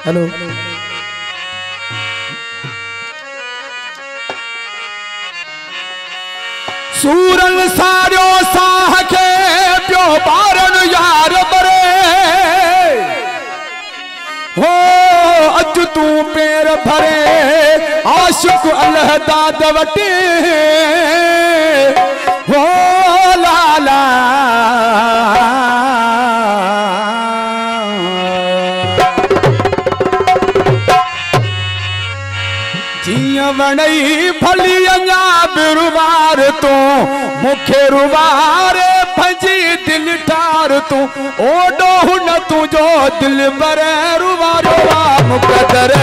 hello सूरन सारियो साह के प्यो बारन यार बरे हो अज तू पैर भरे आशिक अलहदा दवटे हो लाला जिया वणई फली अञा बिरुवार तो मुखे रुवारे भजी दिल ठार तू ओडो हुन तुझो दिल बरे रुवारो वा मुकदर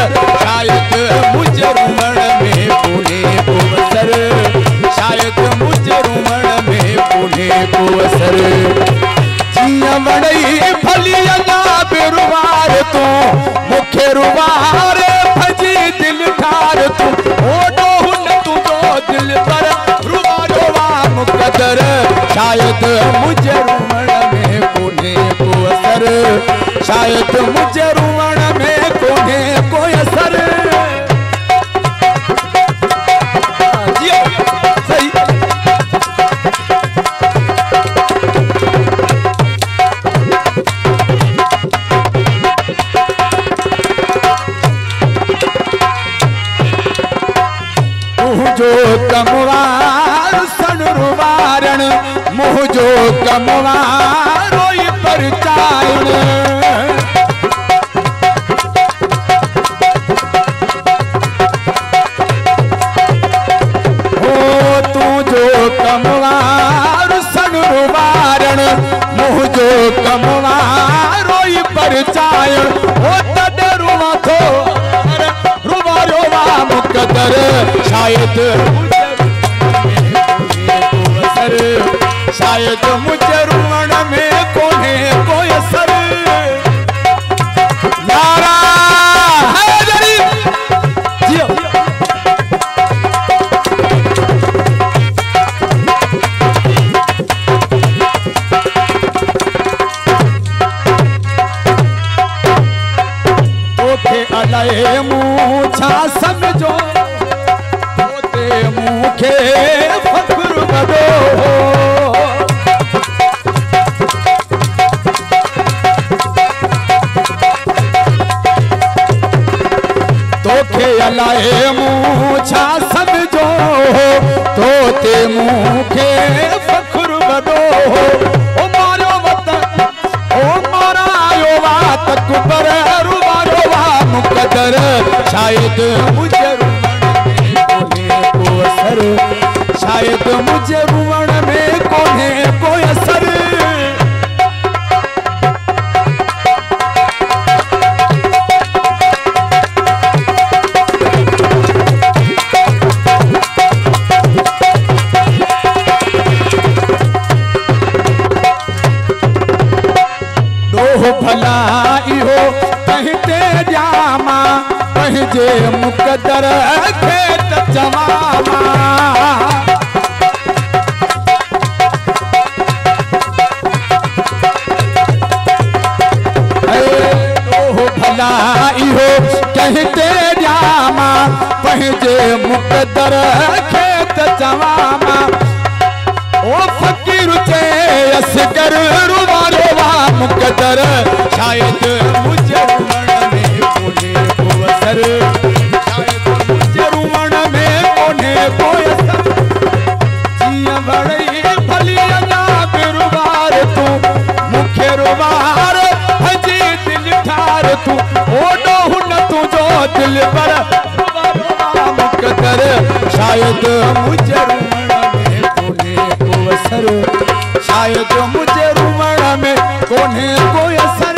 शायद मुझे रुमण में पुणे पुवसर शायद मुझे रुमण में पुणे पुवसर जिया वणई फली अञा बिरुवार तो मुखे रुवारे भजी दिल ठार तू ओडो हुन तुझो दिल पर रुवारो वा मुकदर शायद मुझे रुमण में कोने को असर शायद मुझे रुमण में कोने को असर सही जो कमवार सन रुवारण मुह जो कमवार रोई पर चायण हो तू जो कमवार सन रुवारण मुह जो कमवार रोई पर चायण हो तद रुवा थो रुवारो वा मुकदर शायद शायद मुझे रुमण में कोने कोई असर नारा है जरी जियो तोखे अलाए मुछा समझो तोते मुखे फख्र बदो तोखे अलाए मुछा समझो तोते मुखे फख्र बदो ओ मारो वतन ओ मारायो वा तकबर रुवारो वा मुकदर शायद मुझे शायद मुझे रुवण में कोने कोई असर डोह भला इहो कहते जामा कहजे मुकदर खेत जमामा इहो कहते जामा पहजे मुकदर खेत जवामा ओ फकीर चे असगर रुवारो वा मुकदर शायद मुझे रुमण में कोने को असर शायद मुझे रुमण में कोने को असर जिया बड़ई भली अञा बिरुवार तू मुखे रुवार भजी दिल ठार तू ओडो हुन तुझो दिल पर मुकदर शायद मुझे रुमण में कोने को असर शायद मुझे रुमण में कोने को असर